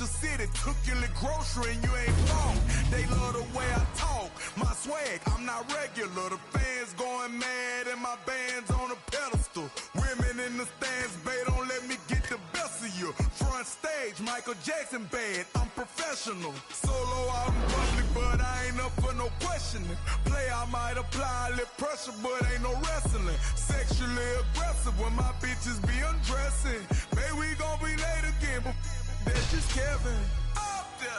Culture City, took your little grocery and you ain't wrong. They love the way I talk, my swag, I'm not regular. The fans going mad and my band's on a pedestal. Women in the stands, babe, don't let me get the best of you. Front stage, Michael Jackson bad, I'm professional. Solo out in public, but I ain't up for no questioning. Play, I might apply a little pressure, but ain't no wrestling. Sexually aggressive when my bitches be undressing. Maybe we gon' be late again, but that's just Kevin. Up there.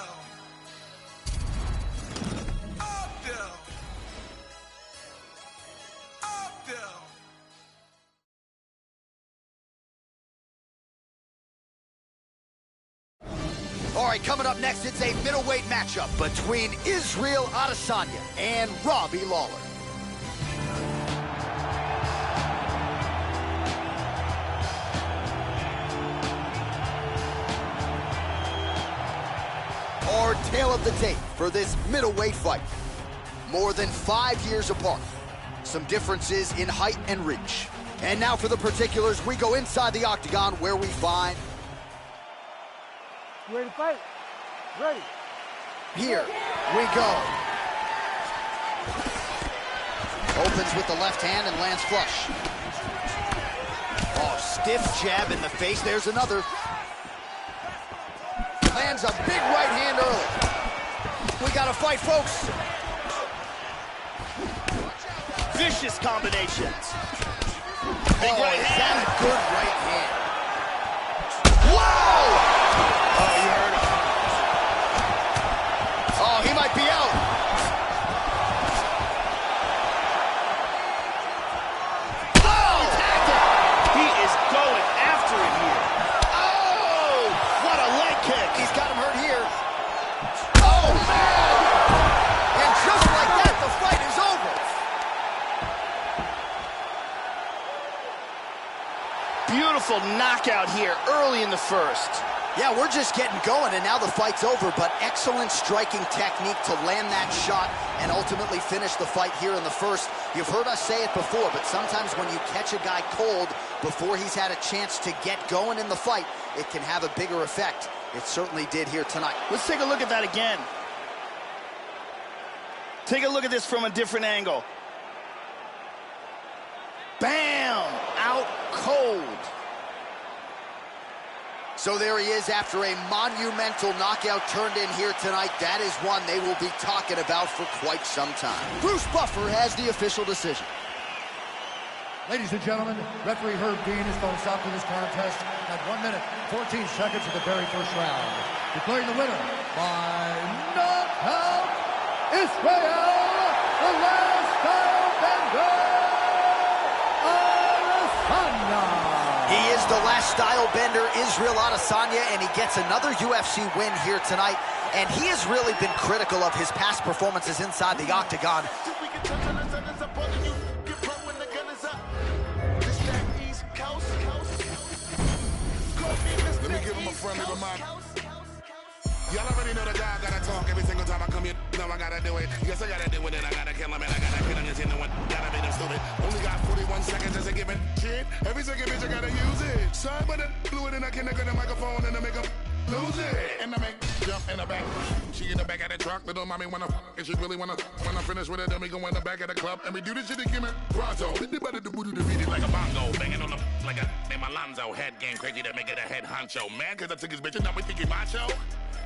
Up there. Up there. All right, coming up next, it's a middleweight matchup between Israel Adesanya and Robbie Lawler. Our tale of the tape for this middleweight fight. More than 5 years apart. Some differences in height and reach. And now for the particulars, we go inside the octagon where we find... You ready to fight? Ready. Here we go. Opens with the left hand and lands flush. Oh, stiff jab in the face. There's another. Lands a big right hand early. We got to fight, folks. Vicious combinations. Big right hand. That a good right hand? Whoa! Oh, you heard him. Oh, he might be out. Oh! He tagged him. He is going after it here. Oh! What a leg kick. He's got him hurt here. Oh, man! And just like that, the fight is over. Beautiful knockout here early in the first. Yeah, we're just getting going, and now the fight's over, but excellent striking technique to land that shot and ultimately finish the fight here in the first. You've heard us say it before, but sometimes when you catch a guy cold before he's had a chance to get going in the fight, it can have a bigger effect. It certainly did here tonight. Let's take a look at that again. Take a look at this from a different angle. Bam! Out cold. So there he is after a monumental knockout turned in here tonight. That is one they will be talking about for quite some time. Bruce Buffer has the official decision. Ladies and gentlemen, referee Herb Dean has thrown a stop to this contest at 1 minute, 14 seconds of the very first round. Declaring the winner by knockout, Israel, the last style bender, Adesanya. He is the last style bender, Israel Adesanya, and he gets another UFC win here tonight. And he has really been critical of his past performances inside the octagon. Let me give him a friendly reminder. Y'all already know the guy gotta talk every single time I come here. Now I gotta do it. Yes, I gotta do it, and I gotta kill him, and I gotta kill him. You know what? Gotta make him stupid. Only got 41 seconds as a given. Shit, every second bitch I gotta use it. Sorry, but I blew it, and I can't get the microphone, and I make him lose it. And I make jump in the back. She in the back of the truck. Little mommy wanna and she really wanna. When I finish with it, then we go in the back of the club, and we do this shit again. Pronto. Beat it like a bongo, banging on the like a name Alonzo. Head game crazy to make it a head honcho. Mad 'cause I took his bitch, and now we think he macho.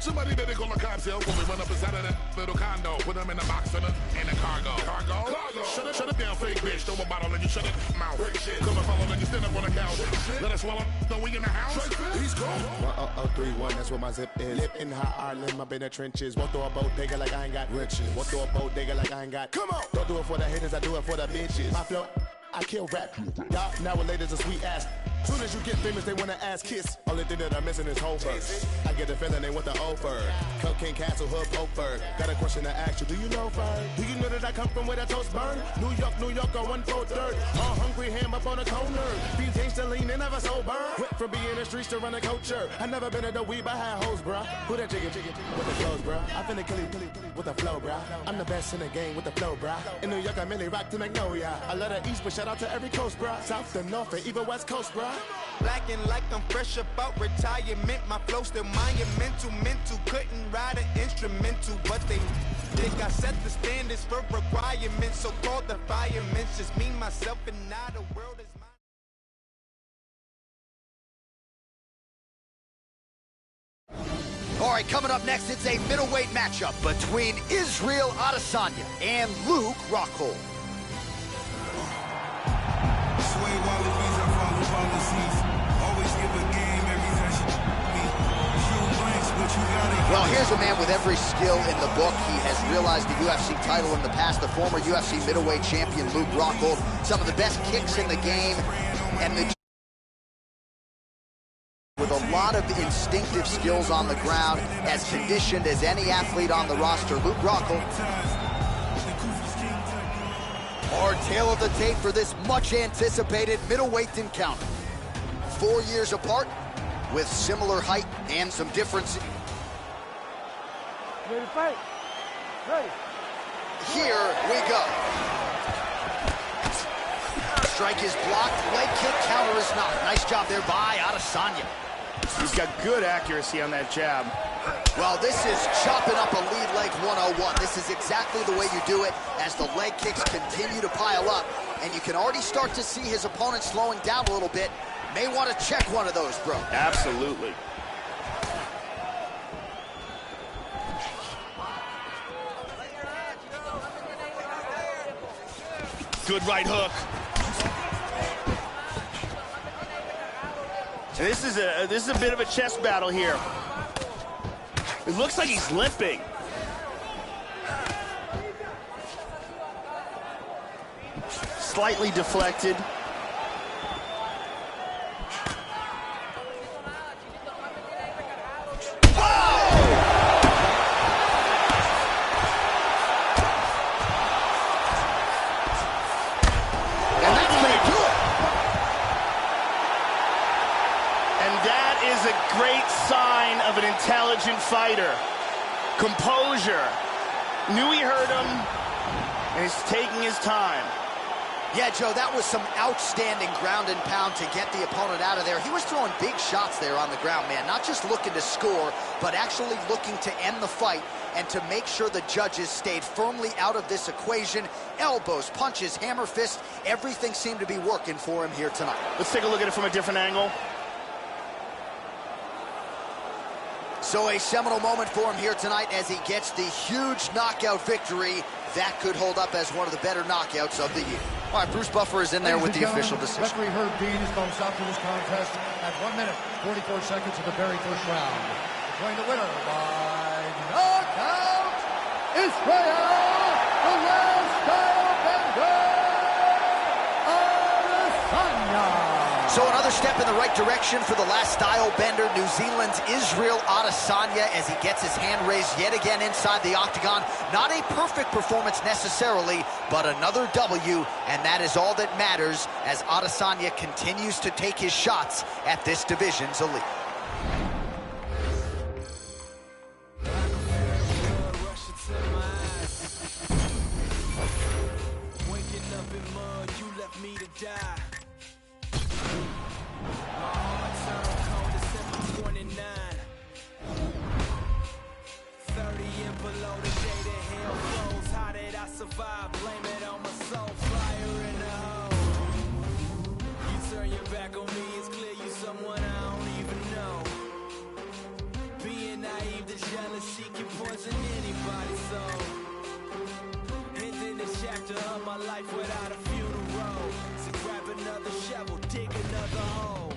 Somebody better call a cops here when we run up inside of that little condo. Put them in the box in the cargo. Cargo? Shut it down, fake bitch. Throw a bottle and you shut it mouth. Come and follow and you stand up on the couch. Let us swallow. No, we in the house. He's cool. 1031, that's where my zip is. Live in high Ireland, I've been in the trenches. Won't throw a bodega like I ain't got riches. Won't throw a bodega like I ain't got. Come on. Don't do it for the haters, I do it for the bitches. My flow, I kill rap. Y'all nowadays a sweet ass. Soon as you get famous, they wanna ass kiss. Only thing that I'm missing is Holberg. I get the feeling they want the over. Cocaine Castle, Hood, Oakford. Got a question to ask you, do you know Ferg? Do you know that I come from where the toast burn? New York, on 1/4. All hungry, ham up on a toner. These gangsta lean, they never sober. Went from being in the streets to run a culture. I never been at the weed, but I had hoes, bruh. Who that chicken with the clothes, bruh? I finna kill it with the flow, bruh. I'm the best in the game with the flow, bruh. In New York, I mainly rock to Magnolia. I love the East, but shout out to every coast, bruh. South to North, and even West Coast, bruh. Blacking like I'm fresh about retirement. My flow still monumental, mental. Couldn't ride an instrumental, but they think I set the standards for requirements. So called the firemen, just me, myself, and now the world is mine. All right, coming up next, it's a middleweight matchup between Israel Adesanya and Luke Rockhold. Sway wallabies, I follow policies. Always give a game every time she me. Shoot blanks, but you gotta. Well, here's a man with every skill in the book. He has realized the UFC title in the past. The former UFC middleweight champion Luke Rockhold. Some of the best kicks in the game, and with a lot of instinctive skills on the ground, as conditioned as any athlete on the roster. Luke Rockhold. Our tail of the tape for this much-anticipated middleweight encounter. 4 years apart, with similar height and some difference. Ready to fight? Ready. Here we go. Strike is blocked, leg kick, counter is not. Nice job there by Adesanya. He's got good accuracy on that jab. Well, this is chopping up a lead leg 101. This is exactly the way you do it as the leg kicks continue to pile up. And you can already start to see his opponent slowing down a little bit. May want to check one of those, bro. Absolutely. Good right hook. And this is a bit of a chest battle here. It looks like he's limping. Slightly deflected. Great sign of an intelligent fighter. Composure. Knew he heard him, and he's taking his time. Yeah, Joe, that was some outstanding ground and pound to get the opponent out of there. He was throwing big shots there on the ground, man. Not just looking to score, but actually looking to end the fight and to make sure the judges stayed firmly out of this equation. Elbows, punches, hammer fists, everything seemed to be working for him here tonight. Let's take a look at it from a different angle. So a seminal moment for him here tonight as he gets the huge knockout victory. That could hold up as one of the better knockouts of the year. All right, Bruce Buffer is in there with the official decision. Referee Herb Dean is going to stop to this contest at 1 minute, 44 seconds of the very first round. Declaring the winner by knockout, Israel, the last style bender, Adesanya. So another step in the right direction for the last style bender, New Zealand's Israel Adesanya, as he gets his hand raised yet again inside the octagon. Not a perfect performance necessarily, but another W, and that is all that matters as Adesanya continues to take his shots at this division's elite. Waking up in mud, you left me to die. Survive, blame it on my soul, fire in the hole. You turn your back on me, it's clear you someone I don't even know. Being naive, the jealousy can poison anybody's soul. Ending this chapter of my life without a funeral. So grab another shovel, dig another hole.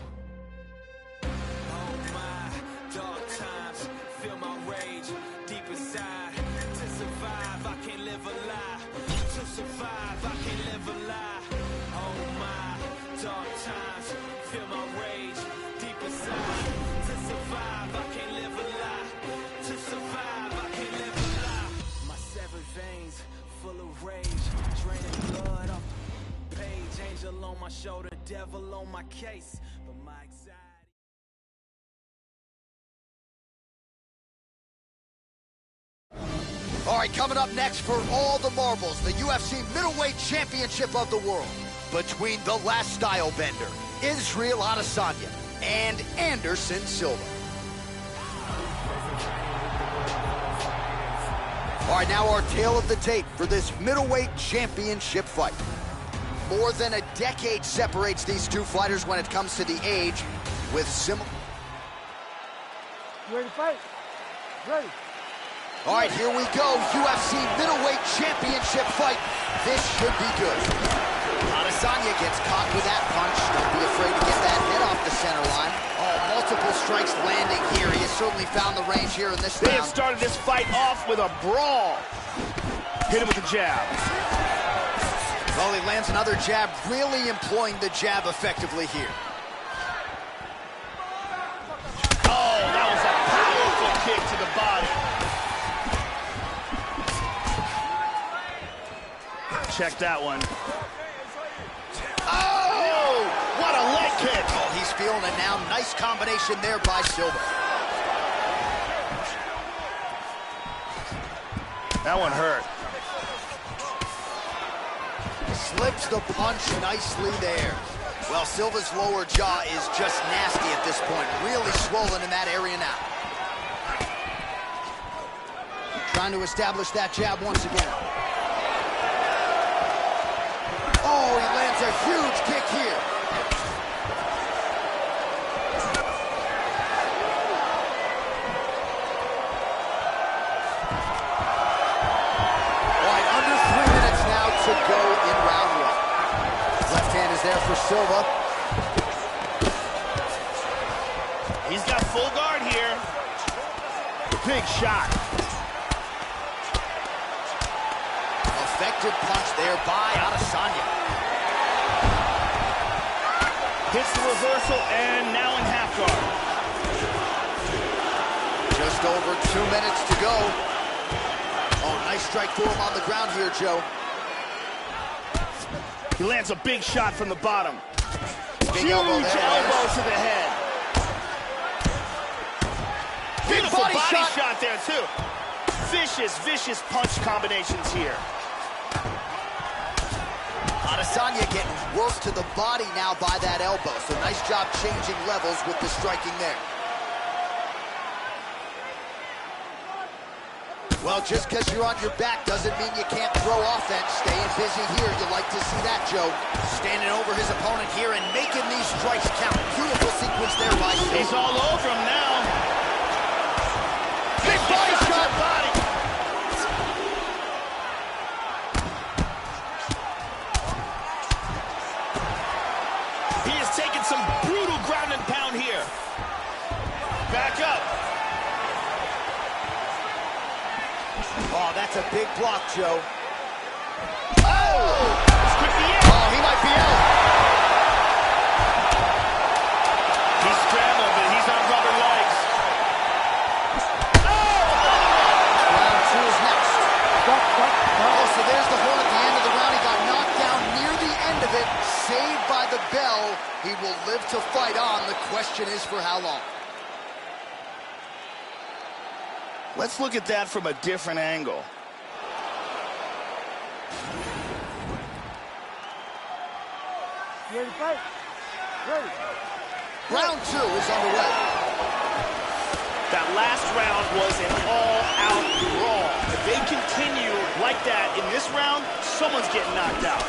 Oh my, dark times, feel my rage deep inside. To survive, I can't live a lie. To survive, I can't live a lie. Oh my, dark times, feel my rage deep inside. To survive, I can't live a lie. To survive, I can't live a lie. My severed veins full of rage, draining blood off the page. Angel on my shoulder, devil on my case. But my anxiety. All right, coming up next for all the marbles, the UFC Middleweight Championship of the World between the last style bender, Israel Adesanya and Anderson Silva. All right, now our tale of the tape for this middleweight championship fight. More than a decade separates these two fighters when it comes to the age, with similar... You ready to fight? Ready. All right, here we go. UFC middleweight championship fight. This should be good. Adesanya gets caught with that punch. Don't be afraid to get that head off the center line. Oh, multiple strikes landing here. He has certainly found the range here in this round. They have started this fight off with a brawl. Hit him with a jab. Well, he lands another jab, really employing the jab effectively here. Oh, that was a powerful kick to the body. Check that one. Oh, what a leg kick. Oh, he's feeling it now. Nice combination there by Silva. That one hurt. Slips the punch nicely there. Well, Silva's lower jaw is just nasty at this point. Really swollen in that area now. Trying to establish that jab once again. Oh, he lands a huge kick here. All right, under 3 minutes now to go in round one. Left hand is there for Silva. He's got full guard here. Big shot. Effective punch there by Adesanya. Hits the reversal and now in half guard. Just over 2 minutes to go. Oh, nice strike for him on the ground here, Joe. He lands a big shot from the bottom. Big Huge elbow there, elbow to the head. Big Beautiful body shot there, too. Vicious punch combinations here. Adesanya getting worked to the body now by that elbow. So nice job changing levels with the striking there. Well, just because you're on your back doesn't mean you can't throw offense. Staying busy here, you like to see that, Joe. Standing over his opponent here and making these strikes count. Beautiful sequence there by Silva. He's all over him now. Big body shot. Body. He is taking some brutal ground and pound here. Back up. Oh, that's a big block, Joe. Oh! This could be it. Oh, he might be out. He's scrambled, but he's on rubber legs. Oh! Round two is next. Oh, so there's the horn at the end of the round. He got knocked down near the end of it. Saved by the bell. He will live to fight on. The question is for how long? Let's look at that from a different angle. You ready to fight? Ready. Round two is underway. That last round was an all-out brawl. If they continue like that in this round, someone's getting knocked out.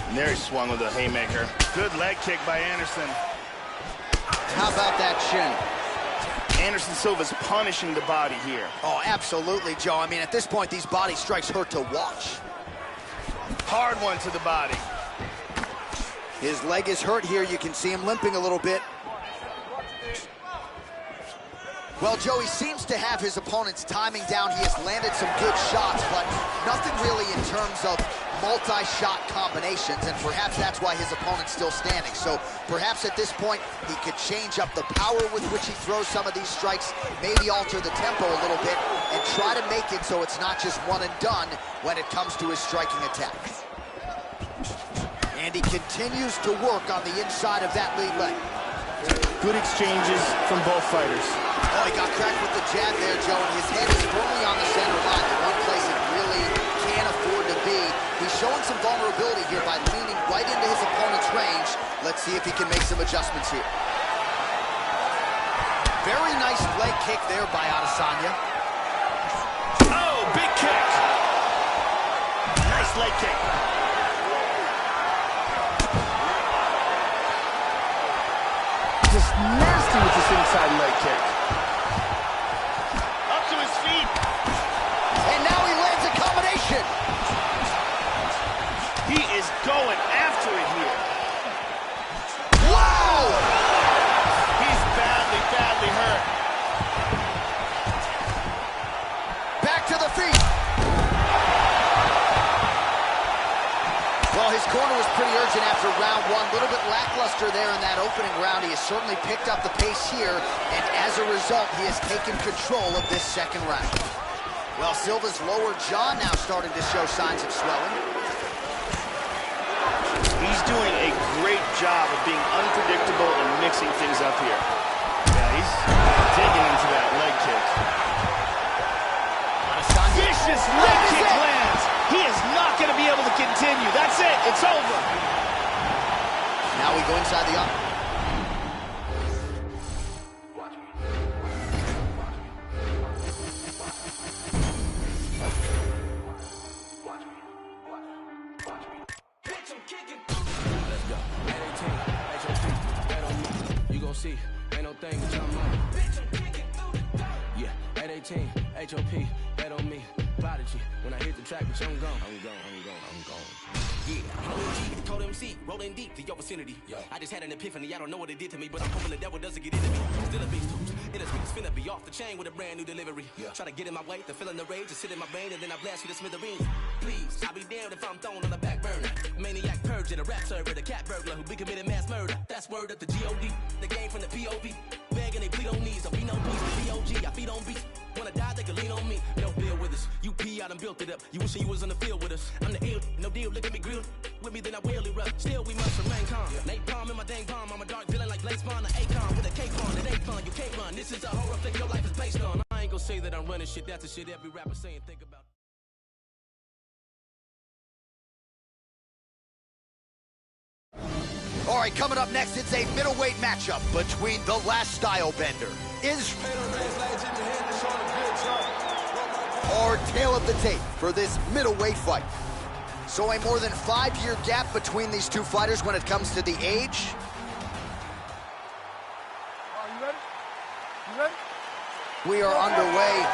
And there he swung with a haymaker. Good leg kick by Anderson. How about that chin? Anderson Silva's punishing the body here. Oh, absolutely, Joe. I mean, at this point, these body strikes hurt to watch. Hard one to the body. His leg is hurt here. You can see him limping a little bit. Well, Joe, he seems to have his opponent's timing down. He has landed some good shots, but nothing really in terms of multi-shot combinations, and perhaps that's why his opponent's still standing. So perhaps at this point, he could change up the power with which he throws some of these strikes, maybe alter the tempo a little bit, and try to make it so it's not just one and done when it comes to his striking attack. And he continues to work on the inside of that lead leg. Good exchanges from both fighters. Oh, he got cracked with the jab there, Joe, and his head is firmly on the center line, the one place it really can't afford to be. He showing some vulnerability here by leaning right into his opponent's range. Let's see if he can make some adjustments here. Very nice leg kick there by Adesanya. Oh, big kick. Nice leg kick. Just nasty with this inside leg kick. Up to his feet. And now he lands a combination. He is going after it here. Wow! He's badly, badly hurt. Back to the feet. Well, his corner was pretty urgent after round one. A little bit lackluster there in that opening round. He has certainly picked up the pace here, and as a result, he has taken control of this second round. Well, Silva's lower jaw now starting to show signs of swelling. He's doing a great job of being unpredictable and mixing things up here. Yeah, he's digging into that leg kick. Vicious leg kick lands. He is not going to be able to continue. That's it. It's over. Now we go inside the arm. You gon' see, ain't no thing but I'm on. Yeah, at 18, HOP, bet on me. Prodigy, when I hit the track, bitch, I'm gone. I'm gone. Yeah, OG, cold MC, rolling deep to your vicinity. Yo. I just had an epiphany, I don't know what it did to me, but I'm hoping the devil doesn't get into me. Still a beast, it is me, it's finna be off the chain with a brand new delivery. Yeah. Try to get in my way, the feeling the rage, just sit in my brain, and then I blast you to smithereens. Please, I'll be damned if I'm thrown on the back burner. Maniac purge at a rap server, the cat burglar who be committing mass murder. That's word at the G.O.D., the game from the P.O.V. Begging they plead on knees, so be no peace, the B.O.G., I feed on beats. When I die, they can lean on me, no bill with us. You P, I done built it up, you wishing you was on the field with us. I'm the ill, no deal, look at me grilled. With me, then I will erupt. Still, we must remain calm. Yeah. Napalm in my dang palm. I'm a dark villain like Blaze Spawn, an Akon with a cape on. It ain't fun, you can't run. This is a horror flick your life is based on. I ain't gonna say that I'm running shit. That's the shit every rapper saying. Think about. All right, coming up next, it's a middleweight matchup between the last style bender, or tail of the tape for this middleweight fight. So a more than 5-year gap between these two fighters when it comes to the age. Are you ready? You ready? We are underway.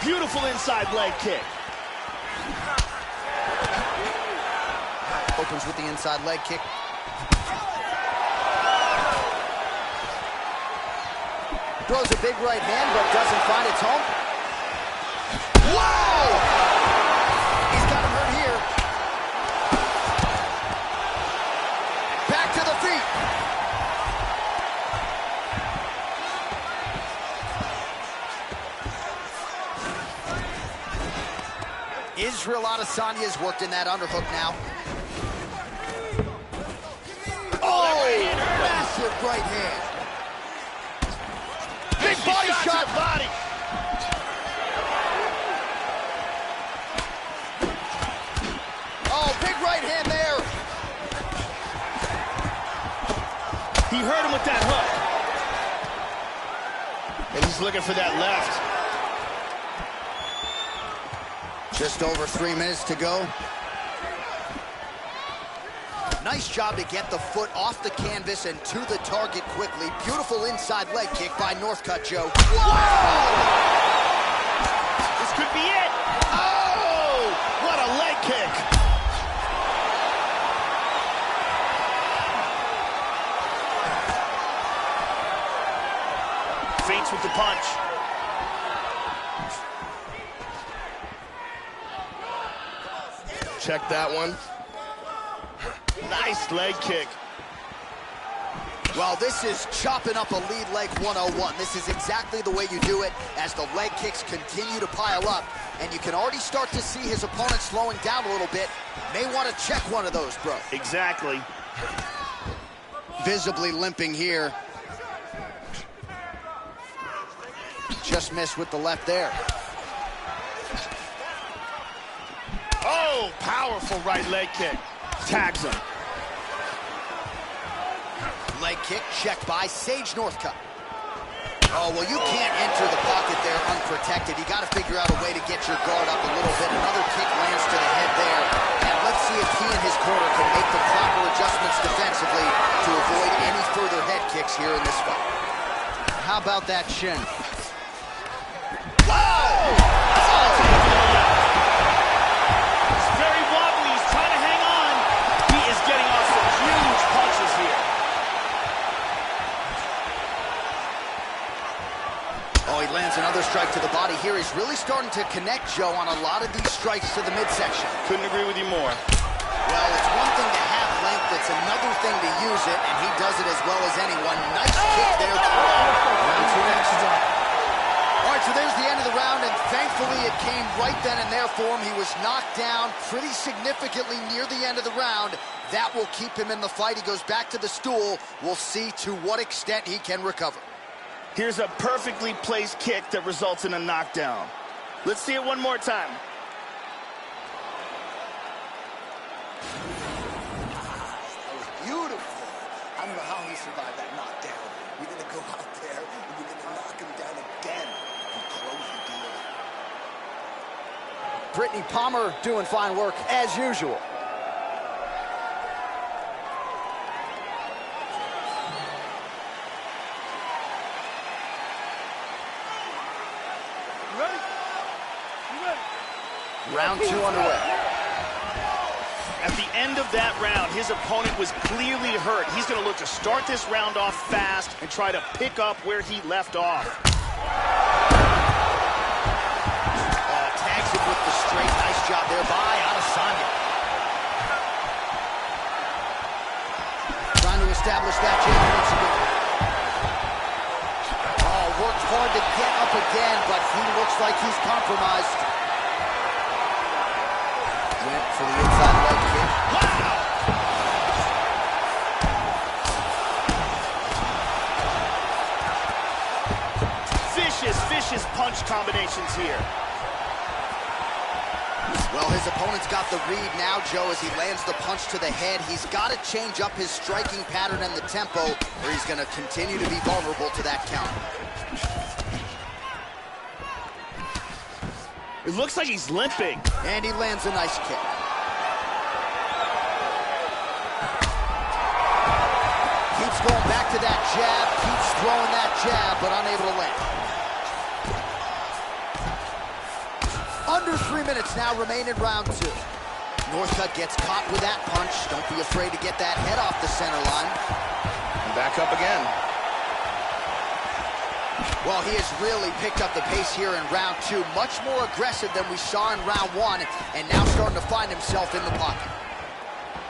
Beautiful inside leg kick. Opens with the inside leg kick. Throws a big right hand, but doesn't find its home. Whoa! He's got him hurt here. Back to the feet. Israel Adesanya's worked in that underhook now. Oh, massive right hand. Big body shot. Body. Oh, big right hand there. He hurt him with that hook. And he's looking for that left. Just over 3 minutes to go. Nice job to get the foot off the canvas and to the target quickly. Beautiful inside leg kick by Northcutt Joe. Whoa! This could be it. Oh, what a leg kick. Feints with the punch. Check that one. Nice leg kick. Well, this is chopping up a lead leg 101. This is exactly the way you do it as the leg kicks continue to pile up. And you can already start to see his opponent slowing down a little bit. May want to check one of those, bro. Exactly. Visibly limping here. Just missed with the left there. Powerful right leg kick. Tags him. Leg kick checked by Sage Northcutt. Oh, well, you can't enter the pocket there unprotected. You got to figure out a way to get your guard up a little bit. Another kick lands to the head there. And let's see if he and his corner can make the proper adjustments defensively to avoid any further head kicks here in this fight. How about that shin? It's very wobbly. He's trying to hang on. He is getting off some huge punches here. Oh, he lands another strike to the body here. He's really starting to connect, Joe, on a lot of these strikes to the midsection. Couldn't agree with you more. Well, it's one thing to have length, it's another thing to use it, and he does it as well as anyone. Nice kick there. Round two next. All right, so there's the end of the round, and thankfully it came right then and there for him. He was knocked down pretty significantly near the end of the round. That will keep him in the fight. He goes back to the stool. We'll see to what extent he can recover. Here's a perfectly placed kick that results in a knockdown. Let's see it one more time. That was beautiful. I don't know how he survived that knockdown. You're going to go out there and you're going to knock him down again and close the deal. Brittany Palmer doing fine work as usual. You ready? You ready? Round two underway. At the end of that round, his opponent was clearly hurt. He's going to look to start this round off fast and try to pick up where he left off. Tags him with the straight. Nice job there by Adesanya. Trying to establish that jab once again. Oh, worked hard to get up again, but he looks like he's compromised. Went for the inside leg kick. Wow! Vicious punch combinations here. Well, his opponent's got the read now, Joe, as he lands the punch to the head. He's got to change up his striking pattern and the tempo, or he's going to continue to be vulnerable to that counter. It looks like he's limping. And he lands a nice kick. Keeps going back to that jab, keeps throwing that jab, but unable to land. Under 3 minutes now remain in round two. Northcutt gets caught with that punch. Don't be afraid to get that head off the center line. And back up again. Well, he has really picked up the pace here in round two. Much more aggressive than we saw in round one, and now starting to find himself in the pocket.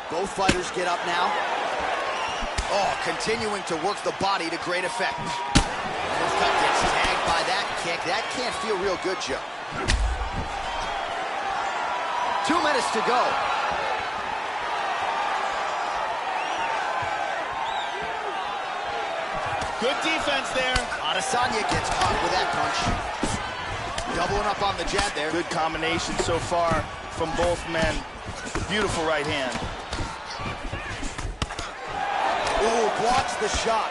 Both fighters get up now. Oh, continuing to work the body to great effect. Northcutt gets tagged by that kick. That can't feel real good, Joe. 2 minutes to go. Good defense there. Adesanya gets caught with that punch. Doubling up on the jab there. Good combination so far from both men. Beautiful right hand. Ooh, blocks the shot.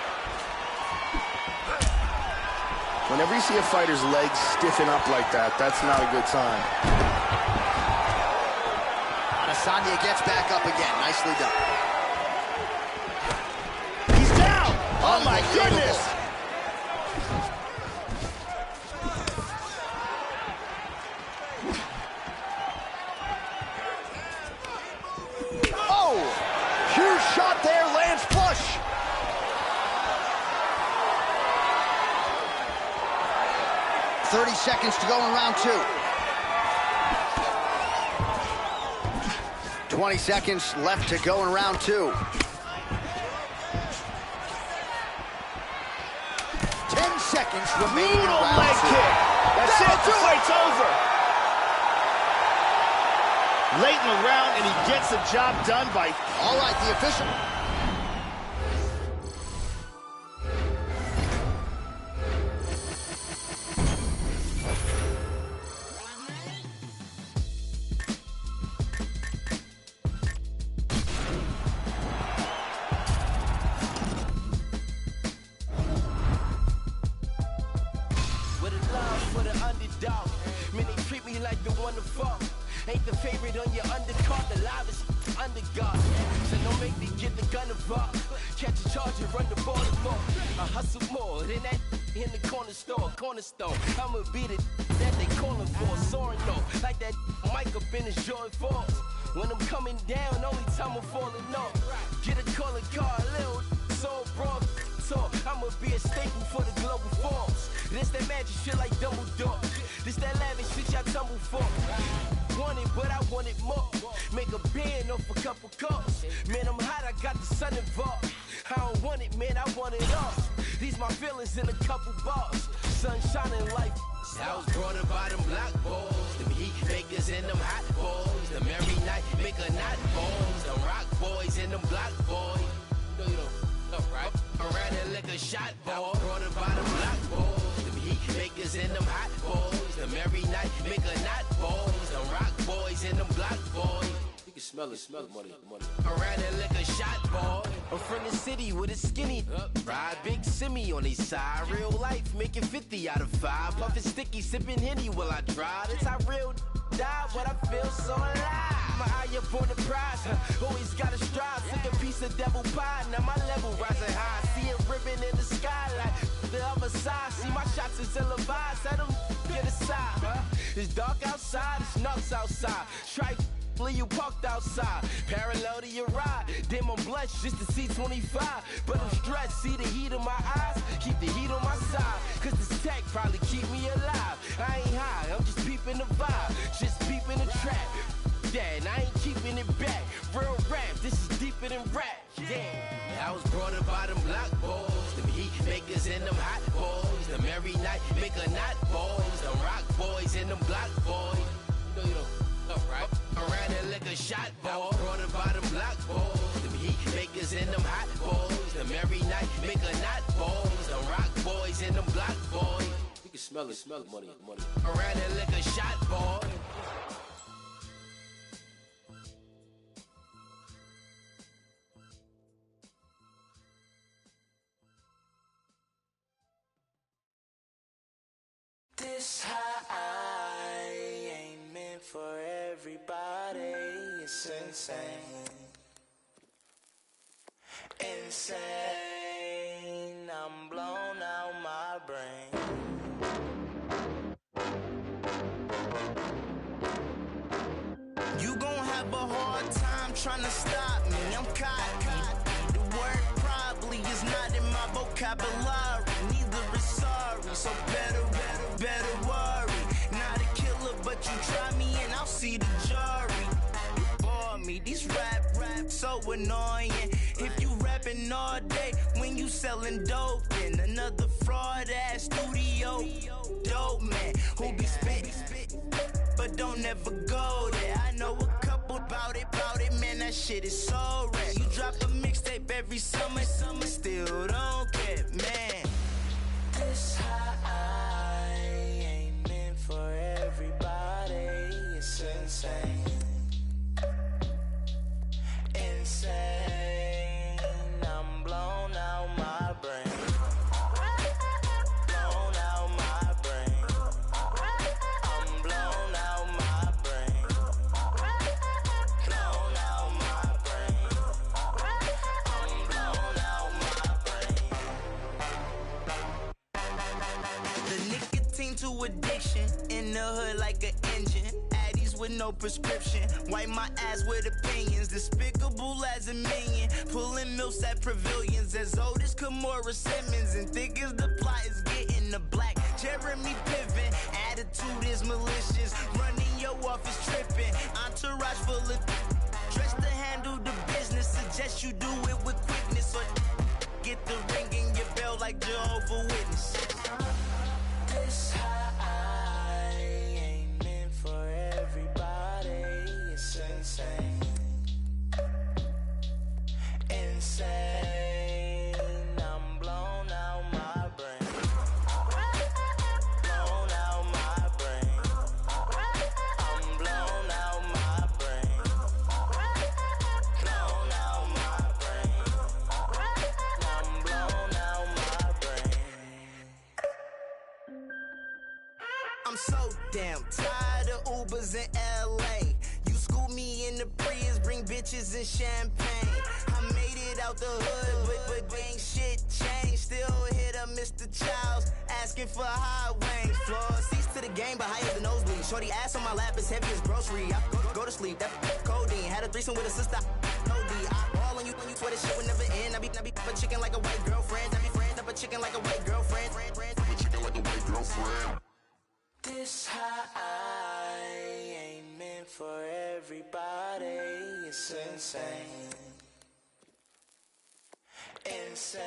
Whenever you see a fighter's legs stiffen up like that, that's not a good sign. Adesanya gets back up again. Nicely done. He's down! Oh my goodness! Oh! Huge shot there, lands flush. .30 seconds to go in round two. 20 seconds left to go in round two. 10 seconds remaining in Brutal round leg two. kick. That's it. The fight's over. Late in the round, and he gets the job done by... All right, the official... like the one to fall. Ain't the favorite on your undercard, the livest underguard. So don't make me get the gun involved. Catch a charge and run the ball more. I hustle more than that in the cornerstone. I'ma be the that they calling for. Soaring though, like that mic up in his Jordan 4s. When I'm coming down, only time I'm falling off. Get a calling card, little so broad. I'ma be a staple for the global forms. This that magic shit like Dumbledore. This that lavish shit y'all tumble for. Want it, but I want it more. Make a band off a couple cups. Man, I'm hot, I got the sun involved. I don't want it, man, I want it all. These my feelings in a couple bars. Sun shining like I was brought up by them block boys. Them heat makers and them hot boys. Them every night make a knot boys. Them rock boys and them block boys. You know, right? Around here like a shot ball. Brought up by them block boys. Them heat makers and them hot boys. Them every night make a knot boys. Them rock boys and them block boys. You can smell it, money. Around here like a shot ball. I'm from the city with a skinny. Ride big semi on they side. Real life making 50 out of 5. Puffin' sticky, sipping Henny while I drive. That's how real die, but I feel so alive. My eye up on the prize, always gotta strive. Took a piece of devil pie, now my level rising high. See it ripping in the skylight. The other side, see my shots is televised. Let them get aside. It's dark outside, it's nuts outside. Strike. You parked outside, parallel to your ride. Damn, I'm blessed just to see 25. But I'm stressed, see the heat in my eyes. Keep the heat on my side, cause this tech probably keep me alive. I ain't high, I'm just peeping the vibe. Just peeping the trap. Yeah, and I ain't keeping it back. Real rap, this is deeper than rap. Yeah, I was brought up by them block boys. Them heat makers and them hot boys. Them every night make a knot boys. Them rock boys and them block boys. You know, right? Around here like a shot ball. Brought up by them block boys. Them heat makers and them hot boys. Them every night make a knot boys. Them rock boys and them block boys. You can smell it, money. Around here like a shot ball. This high ain't meant for everybody. It's insane. Insane. I'm blown out my brain. You gon' have a hard time trying to stop me. I'm caught. The word probably is not in my vocabulary. Neither is sorry. So better worry. Not a killer, but you try me and I'll see the jury. Bore me, these rap so annoying. If you rapping all day when you selling dope, then another fraud ass studio dope man who be spitting, but don't ever go there. I know a couple about it, man, that shit is so rare. You drop a mixtape every summer, still don't care, man. This high ain't meant for everybody. It's insane. Insane. I'm blown out my brain. Blown out my brain. I'm blown out my brain. Blown out my brain. I'm blown out my brain. The nicotine to addiction in the hood like an engine. Addies with no prescription. Wipe my ass with opinions. Despicable as a minion. Pulling milfs at pavilions. As old as Kimora Simmons. And thick as the plot is getting the black. Jeremy Piven. Attitude is malicious. Running your office tripping. Entourage full of dressed to handle the business. Suggest you do it with quickness. Or get the ring in your bell like Jehovah's Witnesses. This high ain't meant for everybody. It's insane. Insane. I'm blown out my brain. Blown out my brain. I'm blown out my brain. Blown out my brain. I'm blown out my brain. I'm so damn tired of Ubers in LA. You school me in the Prius, bring bitches and champagne. I made it out the hood, but ain't shit changed. Still hit up Mr. Childs, asking for high wings. Floor seats to the game, but high as the nosebleed. Shorty ass on my lap is heavy as grocery. I go to sleep, that codeine. Had a threesome with a sister, no D. I ball on you when you swear this shit would never end. I be up a chicken like a white girlfriend. I be friends up a chicken like a white girlfriend. Up a chicken like a white girlfriend. This high ain't meant for everybody. It's insane. Insane.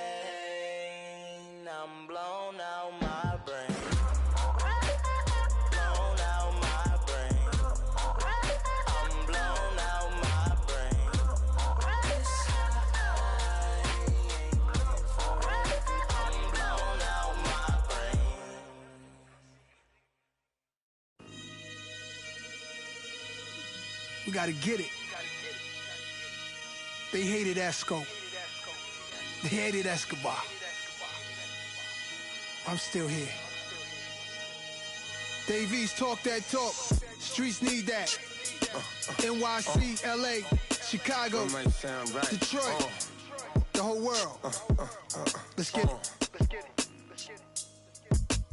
I'm blown out my brain. Blown out my brain. I'm blown out my brain. This high ain't meant for everybody. I'm blown out my brain. We gotta get it. They hated Esco. They hated Escobar. I'm still here. Davies, talk that talk. Streets need that. NYC, LA, Chicago, Detroit, the whole world. Let's get it.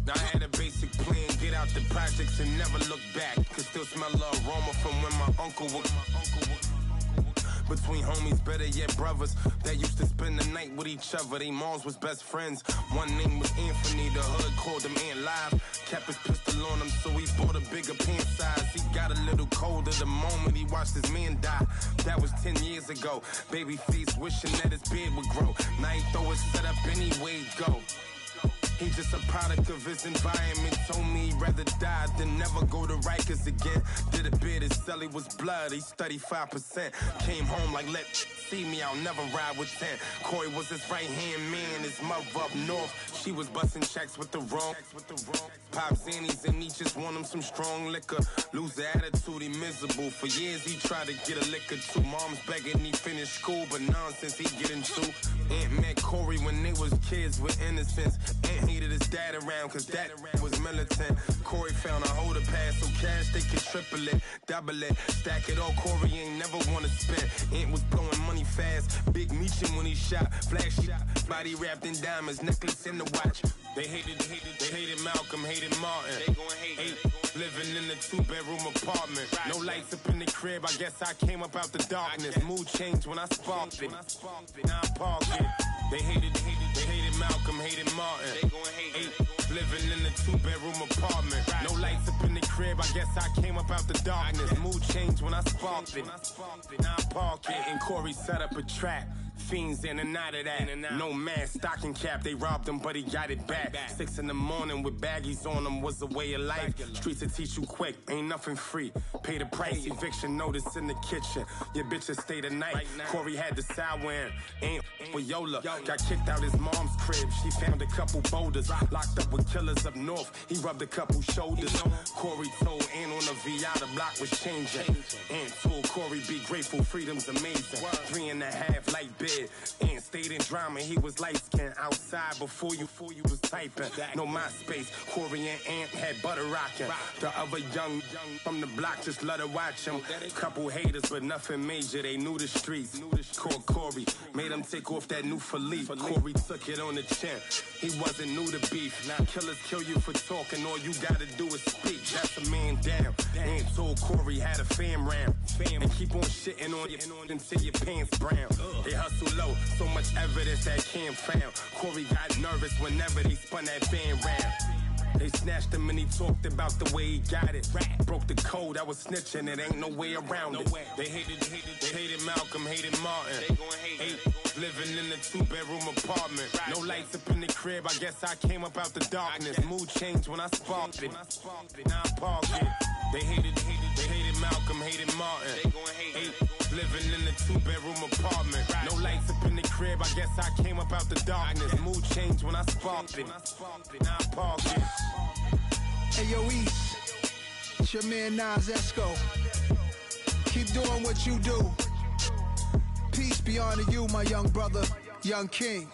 Now I had a basic plan, get out the projects and never look back. Could still smell the aroma from when my uncle was. Between homies, better yet brothers, that used to spend the night with each other. They moms was best friends. One name was Anthony, the hood called him Ant Live. Kept his pistol on him, so he bought a bigger pant size. He got a little colder the moment he watched his man die. That was 10 years ago. Babyface wishing that his beard would grow. Now he throw his set up anyway, go. He just a product of his environment. Told me he'd rather die than never go to Rikers again. Did a bid, his celly was blood, he studied 5%. Came home like, let see me, I'll never ride with 10. Corey was his right-hand man, his mother up north. She was busting checks with the wrong. Pop Zannies and he just want him some strong liquor. Lose the attitude, he miserable. For years he tried to get a liquor too. Mom's begging he finished school, but nonsense he get into. Aunt met Corey when they was kids with innocence. Aunt hated his dad around cause that was militant. Corey found a holder pass so cash they could triple it, double it, stack it all. Corey ain't never wanna spend. Aunt was blowing money fast, big meechin' when he shot, flashy body wrapped in diamonds, necklace in the watch. They hated Malcolm, hated Martin. They gon' hate. Living in a 2-bedroom apartment. No lights up in the crib, I guess I came up out the darkness. Mood changed when I sparked it. Now I park it. They hated Malcolm, hated Martin. They gon' hate. Living in a 2-bedroom apartment. No lights up in the crib, I guess I came up out the darkness. Mood changed when I sparked it. Now I park it. And Corey set up a trap. Fiends in and out of that. No man, stocking cap, they robbed him, but he got it back. 6 in the morning with baggies on them was a way of life. Streets will teach you quick, ain't nothing free. Pay the price, eviction notice in the kitchen. Your bitches stay the night. Corey had the sour in. Ain't with Yola. Got kicked out his mom's crib. She found a couple boulders. Locked up with killers up north. He rubbed a couple shoulders. Corey told Ant on the VI the block was changing. Ant told Corey be grateful, freedom's amazing. 3.5 light bid. Ant stayed in drama, he was light-skinned outside before you was typing. No MySpace, Corey and Ant had butter rocking. The other young from the block just let her watch him. Couple haters, but nothing major, they knew the streets. Called Corey, made him take off that new Philippe. Corey took it on the chin, he wasn't new to beef. Now killers kill you for talking, all you gotta do is speak. That's a man down. Ant told Corey had a fam round. And keep on shitting on you until your pants brown. They hustle low, so much evidence that Cam found. Corey got nervous whenever they spun that van round. They snatched him and he talked about the way he got it. Broke the code, I was snitching, it ain't no way around it. They hated Malcolm, hated Martin. They gon' hate. Living in a 2-bedroom apartment. No lights up in the crib, I guess I came up out the darkness. Mood changed when I sparked it. Now I park it. They hated Malcolm, hated Martin. They gon' hate. Living in a 2-bedroom apartment. No lights up in the crib, I guess I came up out the darkness. Mood changed when I sparked it. Now I park it. Hey, yo, East, it's your man Nas Esco. Keep doing what you do. Peace be unto you, my young brother, young king.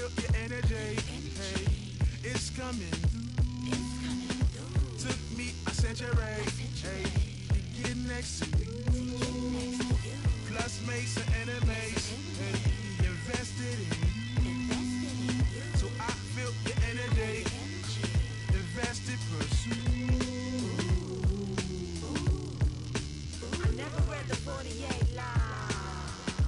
feel your energy. Hey, it's coming through. Took me a century. Hey, to get next to you. Classmates and enemies. Hey, invested in you. So I feel your energy. Invested, pursue. I never read the 48 line.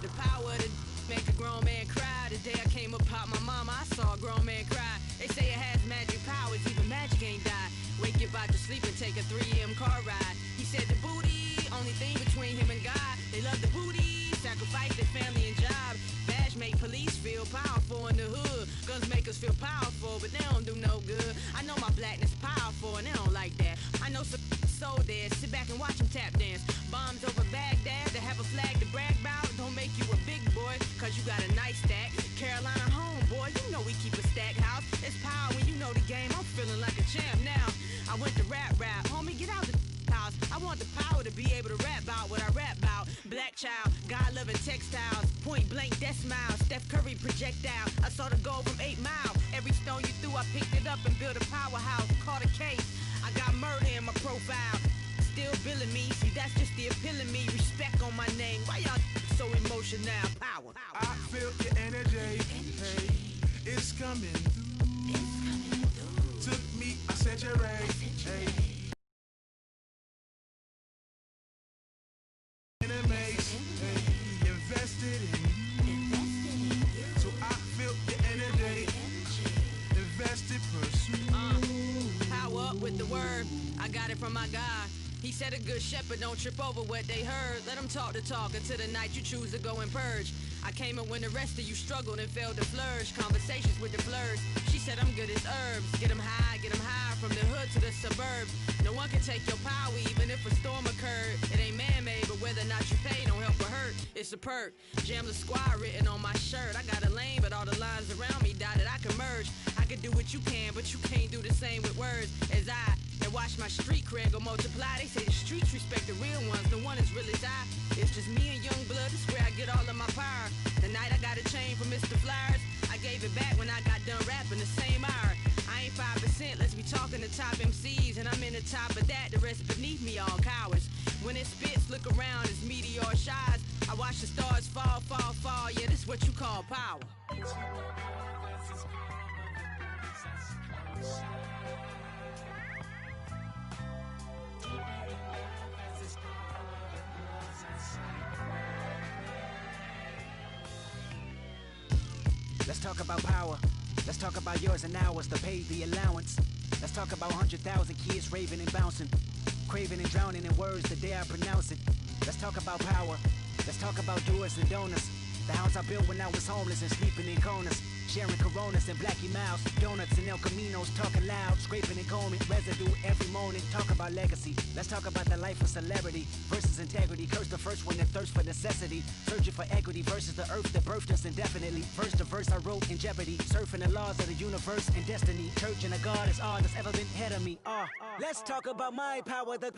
The power to make a grown man cry. The day I came up out my mama, I saw a grown man cry. They say it has magic powers, even magic ain't die. Wake you out to sleep and take a 3M car ride. He said the booty, only thing between him and God. They love the booty, sacrifice their family and job. Badge make police feel powerful in the hood. Guns make us feel powerful, but they don't do no good. I know my blackness powerful and they don't like that. I know some so dead, sit back and watch them tap dance. Bombs over Baghdad, they have a flag to brag about. Don't make you a big boy, cause you got a nice stack. Carolina homeboy, you know we keep a stack house. It's power when you know the game, I'm feeling like a champ now. I went to rap, homie, get out the house. I want the power to be able to rap about what I rap about. Black child, God-loving textiles, point blank, death smile, Steph Curry projectile. I saw the goal from 8 Mile. Every stone you threw, I picked it up and built a powerhouse. Caught a case, I got murder in my profile. Still billing me, see that's just the appeal of me. Respect on my name, why y'all so emotional? Power. I feel your energy. Hey, it's coming through. Took me a century. Hey. Enemies, hey, invested in you. So I feel your energy. Invested, pursue. Power up with the word. I got it from my God. He said a good shepherd don't trip over what they heard. Let them talk the talk until the night you choose to go and purge. I came up when the rest of you struggled and failed to flourish. Conversations with the blurs. She said I'm good as herbs. Get them high from the hood to the suburbs. No one can take your power even if a storm occurred. It ain't man-made, but whether or not you pay don't help or hurt. It's a perk. Jam the squad written on my shirt. I got a lane, but all the lines around me dotted. I can merge. I can do what you can, but you can't do the same with words as I. And watch my street cred go multiply. They say the streets respect the real ones. The one is really I. It's just me and young blood. This where I get all of my power. The night I got a chain from Mr. Flyers, I gave it back when I got done rapping the same hour. I ain't 5%, let's be talking to top MCs. And I'm in the top of that, the rest beneath me all cowards. When it spits, look around, it's meteor shines. I watch the stars fall, fall, fall. Yeah, this is what you call power. Let's talk about power. Let's talk about yours and ours to pay the allowance. Let's talk about 100,000 kids raving and bouncing, craving and drowning in words the day I pronounce it. Let's talk about power. Let's talk about doers and donors. The house I built when I was homeless and sleeping in corners. Sharing Coronas and Blackie Mouse, donuts and El Caminos, talking loud, scraping and combing, residue every morning. Talk about legacy. Let's talk about the life of celebrity versus integrity. Curse the first one that thirsts for necessity. Searching for equity versus the earth that birthed us indefinitely. First the verse I wrote in jeopardy. Surfing the laws of the universe and destiny. Church and a God is all that's ever been ahead of me. Let's talk about my power. The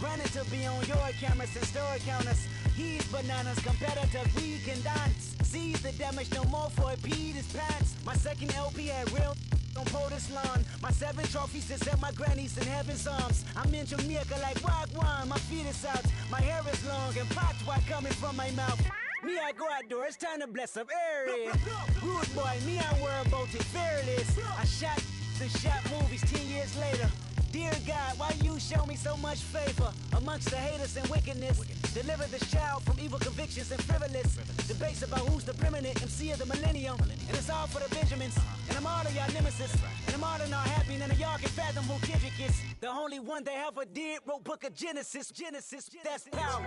running to be on your cameras and store counters. He's bananas, competitors, we can dance. Sees the damage no more for it peed his pants. My second LP had real on POTUS lawn. My 7 trophies is at my granny's in heaven's arms. I'm in Jamaica like Wagwan. My feet is out, my hair is long and patois coming from my mouth. Me I go outdoors, it's time to bless up area. Rude boy, me I worry about it fearless. I shot movies 10 years later. Dear God, why you show me so much favor amongst the haters and wickedness? Deliver this child from evil convictions and frivolous debates about who's the preeminent MC of the millennium. And it's all for the Benjamins. And I'm all of y'all nemesis. And I'm all of y'all happy. None of y'all can fathom who Kendrick is. The only one that ever did wrote Book of Genesis. That's power.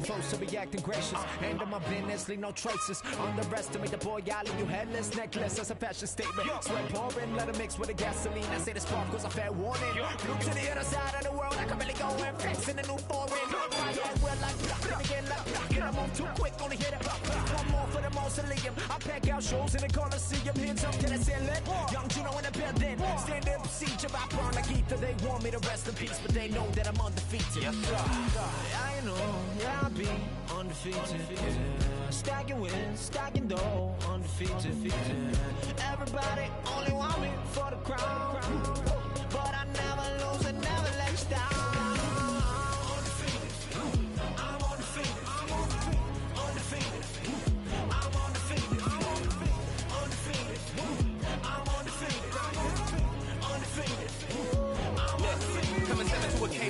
foes to be acting gracious. End of my business, leave no traces. Underestimate the boy, I leave you headless, necklace. That's a fashion statement. Sweat pouring, let it mix with the gasoline. I say the spark was a fair warning. Look to the other side of the world, I can really go and flex in a new foreign. My head well like block, again like block. And I move too quick, only hit it. One more for the mausoleum. I pack out shows in the Coliseum. Hands up to the ceiling. Young Juno in the building. Stand in procedure, I burn like ether. They want me to rest in peace, but they know that I'm undefeated. Yes, sir. I know, yeah, I'll be undefeated. Yeah. Stacking wins, stacking dough, undefeated. Everybody only want me for the crown, but I never lose and never let you down.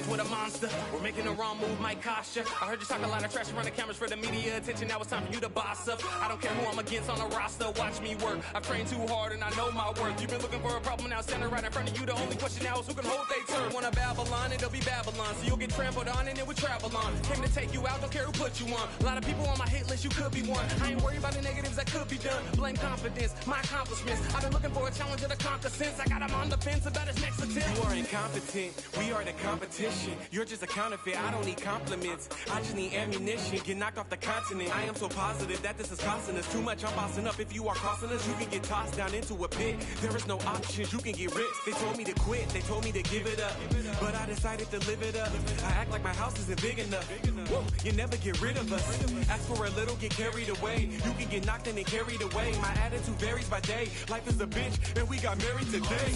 With a monster, we're making the wrong move, might cost ya. I heard you talk a lot of trash around the cameras for the media attention. Now it's time for you to boss up. I don't care who I'm against on the roster. Watch me work. I've trained too hard and I know my worth. You've been looking for a problem, now standing right in front of you. The only question now is who can hold they turn. Wanna Babylon, it'll be Babylon. So you'll get trampled on and it will travel on. Came to take you out, don't care who put you on. A lot of people on my hit list, you could be one. I ain't worried about the negatives that could be done. Blame confidence, my accomplishments. I've been looking for a challenge to conquer since I got him on the fence about his next attempt. You are incompetent, we are the competition. You're just a counterfeit, I don't need compliments. I just need ammunition, get knocked off the continent. I am so positive that this is costing us too much. I'm bossing up, if you are crossing us, you can get tossed down into a pit. There is no options, you can get rich. They told me to quit, they told me to give it up, but I decided to live it up. I act like my house isn't big enough. Woo, you never get rid of us. Ask for a little, get carried away. You can get knocked and then carried away. My attitude varies by day. Life is a bitch, and we got married today.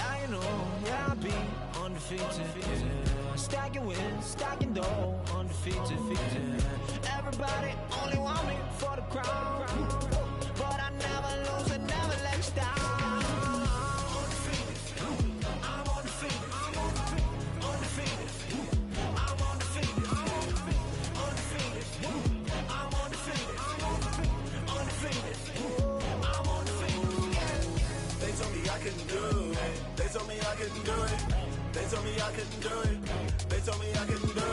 I know, yeah, I'll be undefeated. Yeah. Stacking wins, stacking dough, undefeated. Yeah. Everybody only want me for the crown, but I never lose and never let you down. They told me I couldn't do it. They told me I couldn't do it. They told me I couldn't do it.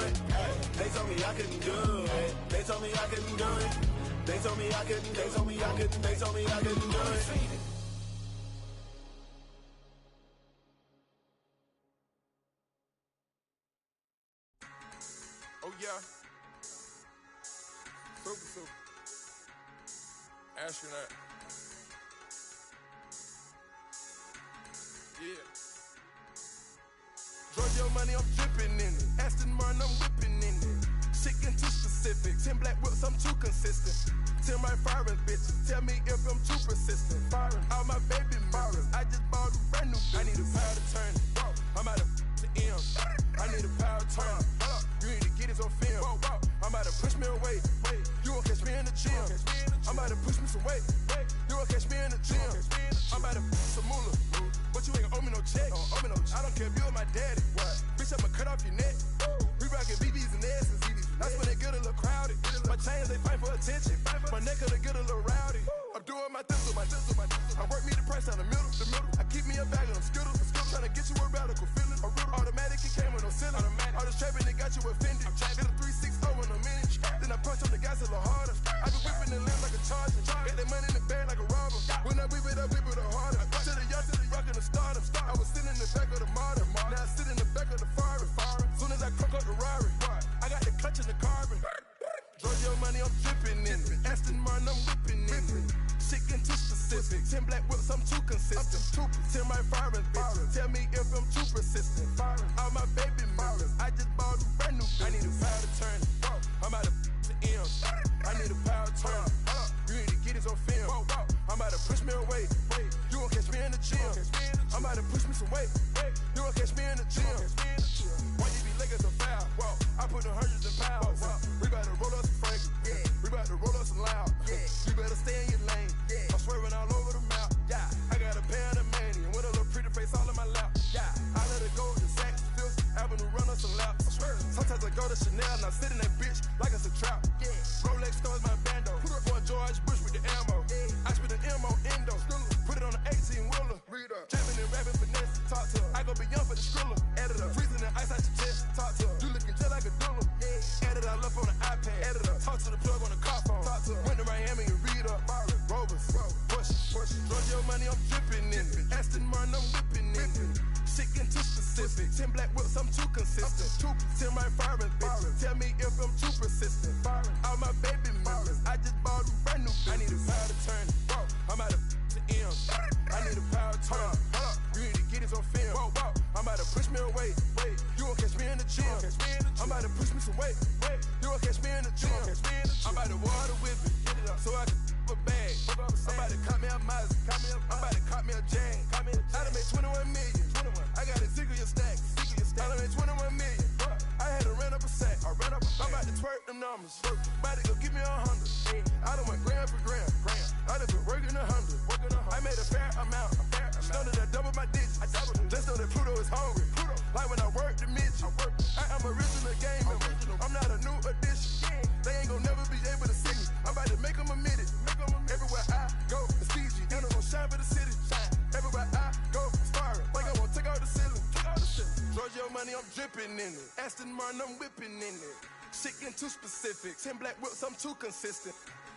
They told me I couldn't do it. They told me I couldn't do it. They told me I couldn't. They told me I couldn't. They told me I couldn't do it. Oh yeah. Super. Astronaut. Yeah. Drug your money, I'm dripping in it. Aston Martin, I'm whipping in it. Shit getting too specific. 10 black whips, I'm too consistent. Tell my firing bitches, tell me if I'm too persistent. Firing all my baby mamas. I just bought a brand new bitch. I need a power to turn it. I'm out of the M. I need a power to turn it. You need to get it on film. I'm about to push me away. You won't catch me in the gym. I'm about to push me some weight. You won't catch me in the gym. I'm about to some moolah. But you ain't gon' owe me no check. I don't care if you're my daddy. What? Bitch, I'ma cut off your neck. We rockin' BBs and S's. That's when they get a little crowded. My chains, they fight for attention. My neck, they get a little rowdy. I'm doing my thistle. I work me the price down the middle. I keep me a bag of them skittles. Tryna get you a radical feeling. Automatic, it came with no ceiling. All this trapping, they got you offended. Hit a 360 in a minute. Then I punch on the gas a little harder. I be whipping the lens like a charger. Get that money in the bag like a robber. When I whip it up harder. To the yacht, to the rockin' the stardom. I was sitting in the back of the modern. Now I sit in the back of the foreign. Soon as I crunk up the Rari, I got the clutch in the carbon. Drug your money, I'm dripping in it. Aston Martin, I'm whipping in it. Shit getting too specific. 10 black whips, I'm too consistent. Tell my firing bitches, tell me if I'm too persistent. All my baby mamas, I just bought a brand new bitch. I need a power to turn it. I'm out of the M. I need a power to turn it. You need to get it on film. I'm about to push me away. You won't catch me in the gym. I'm about to push me some weight. You won't catch me in the gym. Why you be looking so foul? I put in hundreds of pounds. We about to roll up some Frankie. We about to roll up some loud. You better stay in your lane. I'm swerving all over the map. I got a pan of mania with a little pretty face all in my lap. I let it go to Saks, Fifth Avenue, run us some laps. Sometimes I go to Chanel and I sit in that bitch like it's a trap. Rolex stores my bando. Boy George Bush with the ammo. I spit an M on endo. Georgia money, I'm dripping in it. Aston Martin, I'm whipping in it. Shit getting too specific. 10 black whips, I'm too consistent. 10 right firing bitches. Tell me if I'm too persistent. All my baby members, I just bought them brand new bitches. I need a power to turn it. I'm out of to M. I need a power to turn it. You need to get this on film. I'm about to push me away. You won't catch me in the gym. I'm about to push me some weight. You won't catch me in the gym. I'm about to water whip it. So I can a bag. I'm about to cop me a Mazda. I'm about to cop me a Jag. I done made 21 million. I got a ziggle your stacks. I done made 21 million. I had to rent up a sack. I'm about to twerk them numbers. About to go give me 100. I done went gram for gram. I done been working 100. I made a fair amount. Stunted I doubled my digits. Just know that Pluto is hungry. Like when I work the midget. I am original game member. I'm not a new addition. They ain't gon' never be able to see me. I'm about to make them admit it. Everywhere I go, it's Fiji. And I'm gon' shine for the city. Everywhere I go, starring. Like I won't take out the ceiling. Georgia money, I'm dripping in it. Aston Martin, I'm whipping in it. Shit getting too specific. 10 black whips, I'm too consistent.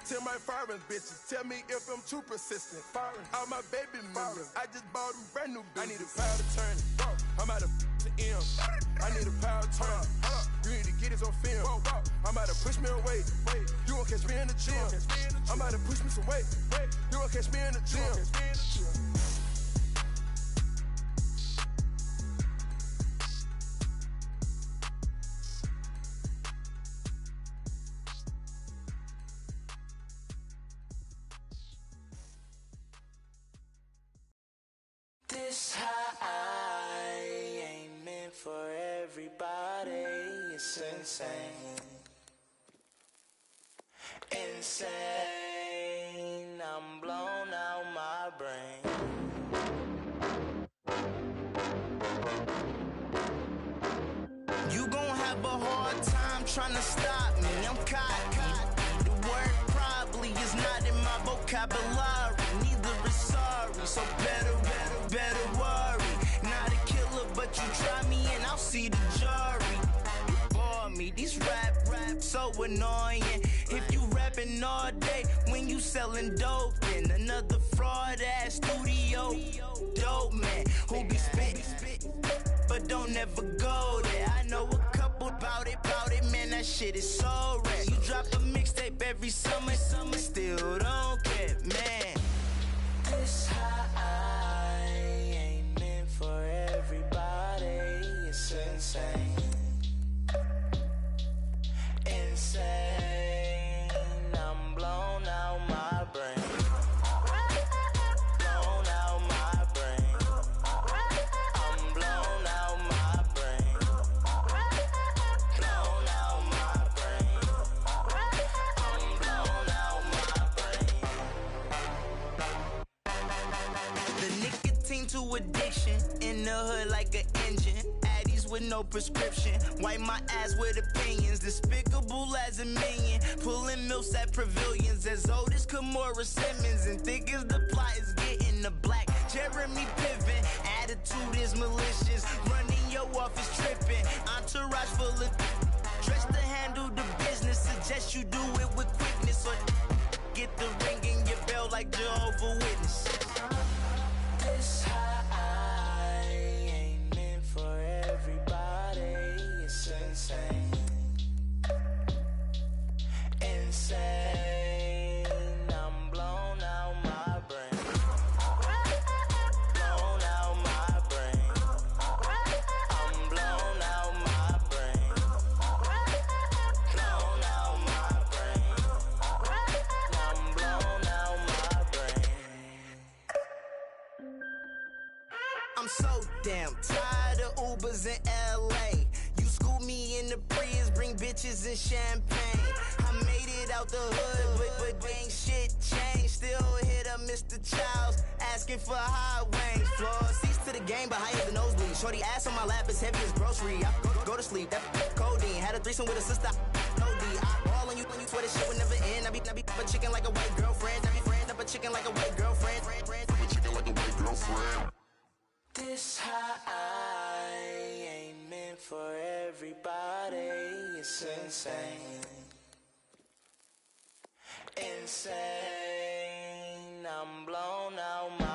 10 my firing bitches. Tell me if I'm too persistent. All my baby members, I just bought them brand new bitches. I need a power to turn it. I'm out of to M. I need a power to turn it. You need to get this on film. I'm about to push me away. You won't catch me in the gym. I'm about to push me some weight. You won't catch me in the gym. This high ain't meant for everybody. It's insane. Insane. I'm blown out my brain. You gon' have a hard time trying to stop me. I'm cocky. The word probably is not in my vocabulary. Neither is sorry. So better worry. Not a killer, but you try me and I'll see the jury. Bore me, these rap so annoying. If you rapping all day when you selling dope, then another fraud ass studio dope man who be spitting, but don't ever go there. I know a couple about it, man. That shit is so rare. You drop a mixtape every summer, still don't care, man. This high ain't meant for everybody. It's insane. Insane. I'm blown out my brain. Blown out my brain. I'm blown out my brain. Blown out my brain. I'm blown out my brain. The nicotine to addiction in the hood like an engine. Addies with no prescription. Wipe my ass with opinions. Despicable as a minion. Pulling milfs at pavilions. As old as Kimora Simmons. And thick as the plot is getting the black. Jeremy Piven. Attitude is malicious. Running your office tripping. Entourage full of dress to handle the business. Suggest you do it with quickness. Or get the ring in your bell like Jehovah's Witnesses. This high ain't meant for everybody. It's insane. Insane. I'm blown out my brain. Blown out my brain. I'm blown out my brain. Blown out my brain. I'm blown out my brain. I'm so damn tired of Ubers in LA. You school me in the Prius, bring bitches and champagne. I made it out the hood, but ain't shit changed. Still hit up Mr. Childs, asking for high wings. Floor seats to the game, but higher than nosebleed. Shorty ass on my lap is heavy as grocery. I go to sleep, that codeine. Had a threesome with a sister, no D. I ball on you when you swear this shit would never end. I be up a chicken like a white girlfriend. I be friend up a chicken like a white girlfriend. Up a chicken like a white girlfriend. This high ain't meant for everybody. It's insane. Insane. I'm blown out my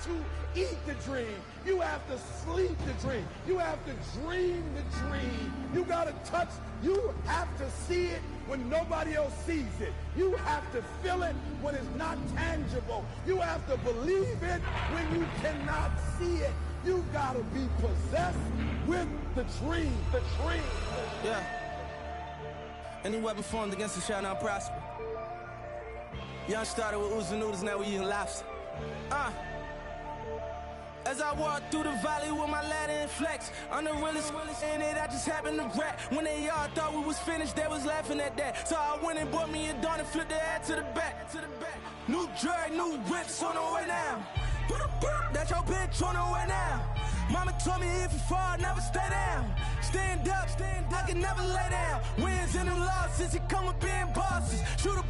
to eat the dream. You have to sleep the dream. You have to dream the dream. You got to touch. You have to see it when nobody else sees it. You have to feel it when it's not tangible. You have to believe it when you cannot see it. You got to be possessed with the dream. The dream. Yeah. Any weapon formed against us shall not prosper. Young started with oozing noodles, now we eating lobster. As I walk through the valley with my ladder and flex, I'm the realest in it, I just happened to rap. When they all thought we was finished, they was laughing at that. So I went and bought me a dawn and flipped the hat to the back. New drag, new whips on the way down. That's your bitch on the way now. Mama told me if you fall, never stay down. Stand up, I can never lay down. Wins and them losses, it come with being bosses. Shoot up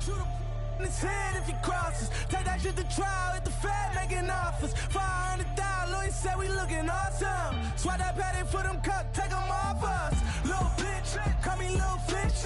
in his head if he crosses. Take that shit to trial at the Fed making offers. 500,000, Louis said we looking awesome. Swat that patty for them cuts, take them off us. Little bitch, call me little fish.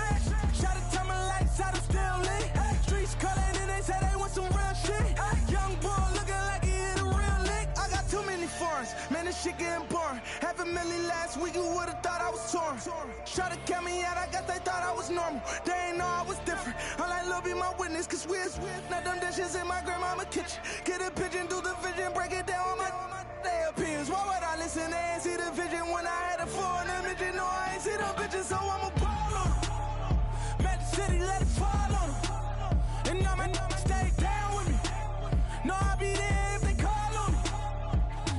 Try to turn my lights out, I'm still lit. Streets calling and they say they want some real shit. Young boy looking like he hit a real lick. I got too many foreigns, man, this shit getting boring. $500,000 last week, you would've thought I was torn. Try to count me out, I guess they thought I was normal. They ain't know I was different. I like Lil' be my witness, cause we're not them dishes in my grandmama kitchen. Get a pigeon, do the vision, break it down on my their opinions. Why would I listen? They ain't see the vision when I had a 400 midget. No, I ain't see them bitches, so I'ma ball on them. Magic City, let it fall on them. And I'ma stay down with me. No, I'll be there if they call on me.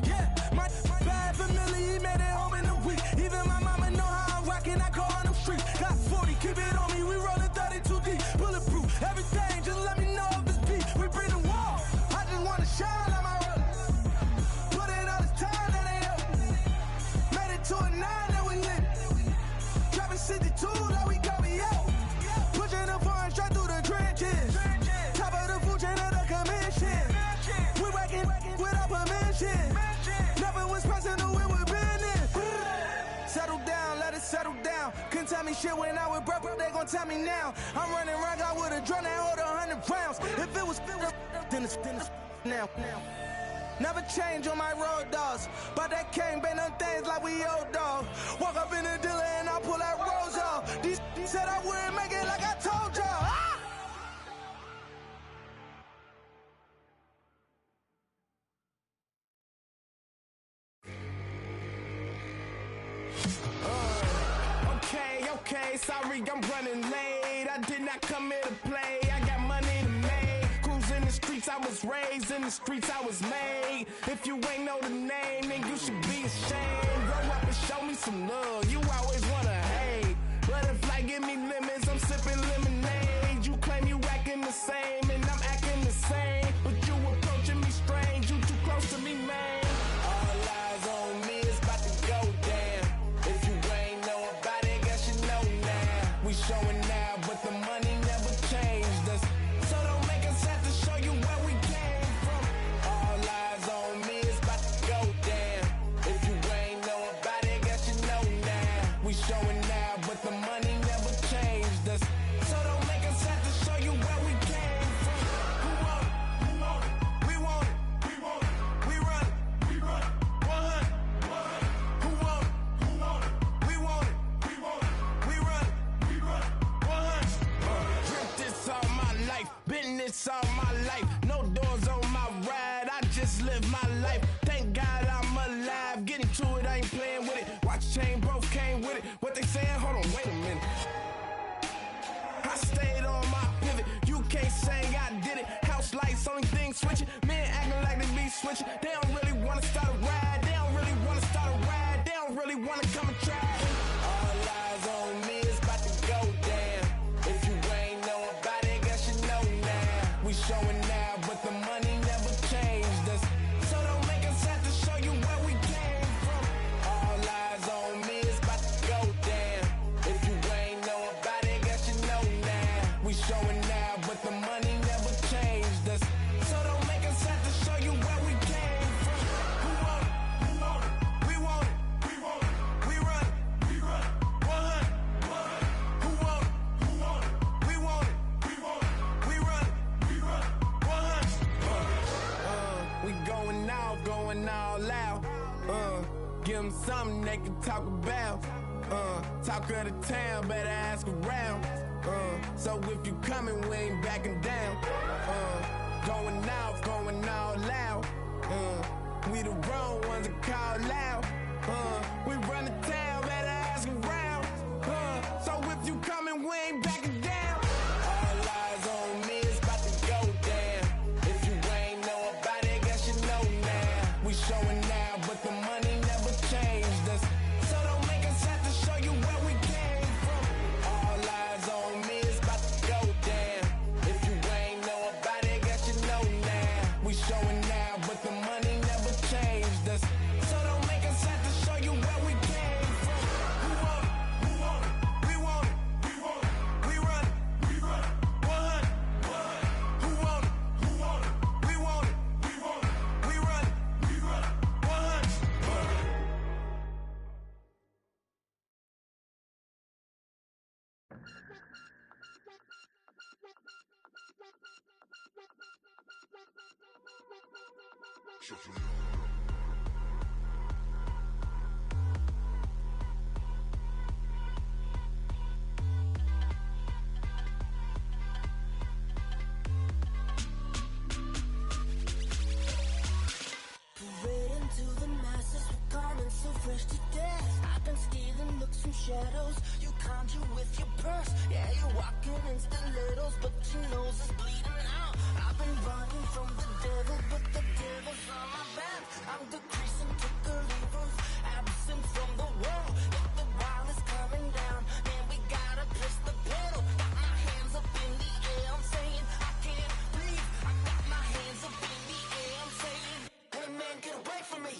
Yeah, my bad family, he made it home in a week. Even my mama know how I'm rocking, I go on them streets. Got 40, keep it on me, we rollin' 32 deep. Bulletproof, everything, just let me know if it's beat. We bring the wall, I just wanna shine like my roller. Put in all this time that ain't up. Made it to a 9 that we lit. Dropping 62 that we got me out. Pushing the foreign straight through the trenches. Top of the food chain of the commission. We working without permission. Never was personal, we were business. Settle down, let it settle down. Couldn't tell me shit when I was broke, they gon' tell me now. I'm running around, I would've drawn that hold 100 rounds. If it was then it's now. Never change on my road dogs. But that can't bang them things like we old dog. Walk up in the dealer and I pull that rose off. These said I wouldn't make it like I told y'all. Ah! Okay, sorry I'm running late. I did not come here to play. I got money to make. Cruise in the streets, I was raised in the streets, I was made. If you ain't know the name, then you should be ashamed. Grow up and show me some love. You always wanna hate. But if life give me lemons, I'm sipping lemonade. You claim you acting the same, and I'm acting the same. But you approaching me strange. You too close to me, man. All eyes on me, it's about to go down. If you ain't know about it, guess you know now. We showing now, but the money never changed us. So don't make us have to show you where we came from. All eyes on me, it's about to go down. If you ain't know about it, guess you know now. We showing now, but the money never changed us. So don't make us have to show you where we came from. Who want it? Who want it? We want it. We want it. We run it. We run it. 100. Who want it? Who want it? We want it. We want it. We run it. We run it. 100. Drink this all my life. Been this all my life. No doors on my ride. I just live my life. Thank God I'm alive. Getting to it, I ain't playing with it. Watch chain both came with it. What they saying? Hold on, wait a minute. I stayed on my pivot. You can't say I did it. House lights, only thing switching. Men acting like they be switching. They don't really wanna start a ride. They don't really wanna start a ride. They don't really wanna come and try. All eyes on me, it's about to go down. If you ain't know about it, guess you know now. We showing now, but the money never changed us. So don't make us have to show you where we came from. All eyes on me, it's about to go down. If you ain't know about it, guess you know now. We showing now, but the money never changed us. So don't make us have to show you where we came from. Who want it? Who want it? We want it. We want it. We run it. something they can talk about. Talk of the town, better ask around. So if you coming, we ain't backing down. Going off, going all out. We the wrong ones to call out. We run the town, better ask around. So if you coming, we ain't backing down. All eyes on me, it's about to go down. If you ain't know about it, guess you know now. We showing now, but the money never changed us. So don't make us have to show you where we came from. All eyes on me, it's about to go down. If you ain't know about it, guess you know now. We showing now, but the money never changed us. So don't make us have to show you where we came from. Who want it? Who want it? We want it. We want it. We run it. We run it. 100. Who want it? Who want it? We want it. We want it. We run it. We run it. 100. Parading to the masses, we're coming so fresh to death. I've been stealing looks from shadows. You conjure with your purse. Yeah, you're walking in stilettos, but your nose is bleeding out. I've been running from the devil, but the devil's on my back. I'm decreasing to the levers, absent from the world. If the wall is coming down, man, we gotta press the pedal. Got my hands up in the air, I'm saying I can't breathe. I got my hands up in the air, I'm saying, hey man, get away from me.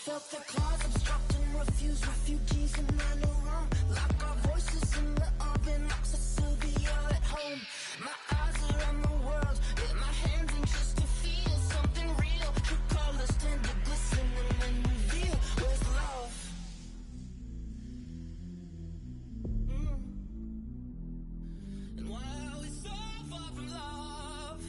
Felt the claws obstructing, refuse refugees in my new room. Lock our voices in the oven, locks of Sylvia at home. My eyes are on the world, yeah, my hands anxious to feel something real. True colors tend to glisten and then reveal where's love. And why are we so far from love?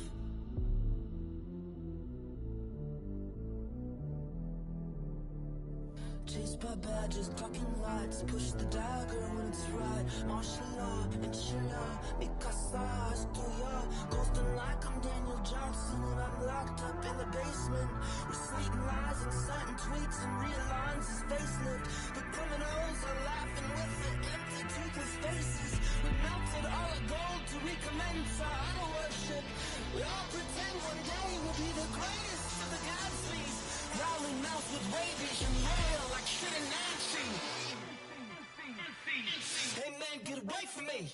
Chased by badges, clocking lights, push the dagger when it's right. Martial law, inshallah, Mikasa, Estuya. Ghosting like I'm Daniel Johnson and I'm locked up in the basement. Reciting lies, inciting tweets and realigns his facelift. The criminals are laughing with the empty, toothless faces. We melted all our gold to recommence our idol worship. We all pretend one day we'll be the greatest of the gods, please. Growling mouth with rabies and rail like shit in Nancy. Hey man, get away from me.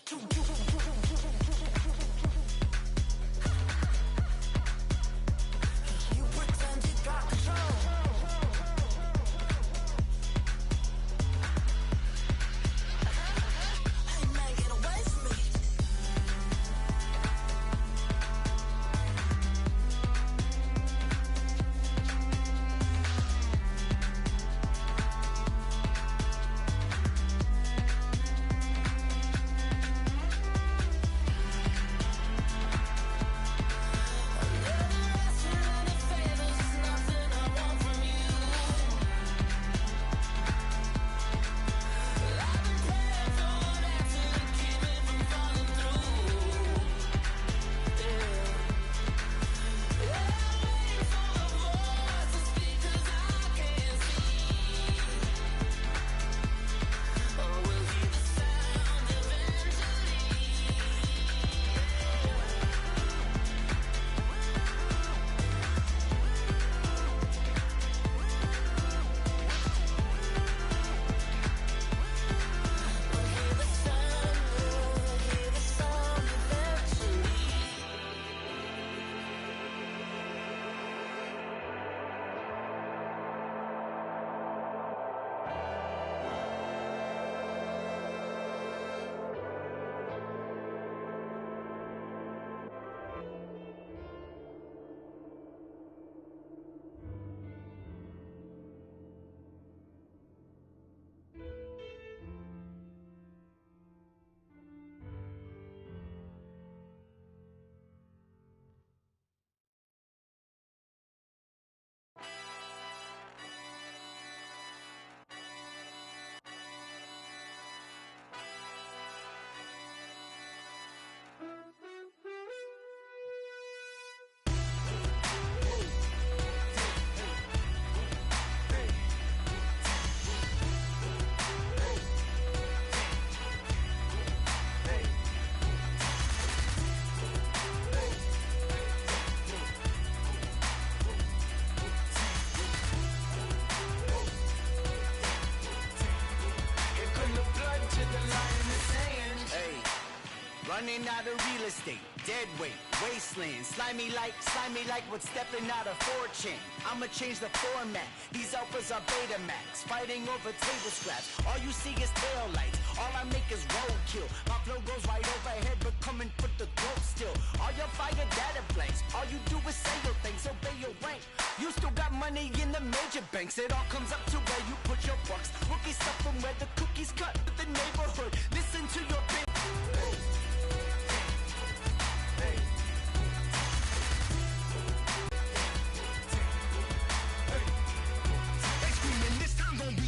You pretend you got control. Hey man, get away from me. Running out of real estate, dead weight, wasteland. Slimy like what's stepping out of 4chan. I'ma change the format, these alphas are Betamax. Fighting over table scraps, all you see is tail lights. All I make is roadkill. My flow goes right overhead, but come and put the throat still. All your fire data blanks, all you do is say your things, obey your rank. You still got money in the major banks, it all comes up to where you put your bucks. Rookie stuff from where the cookies cut, but the neighbor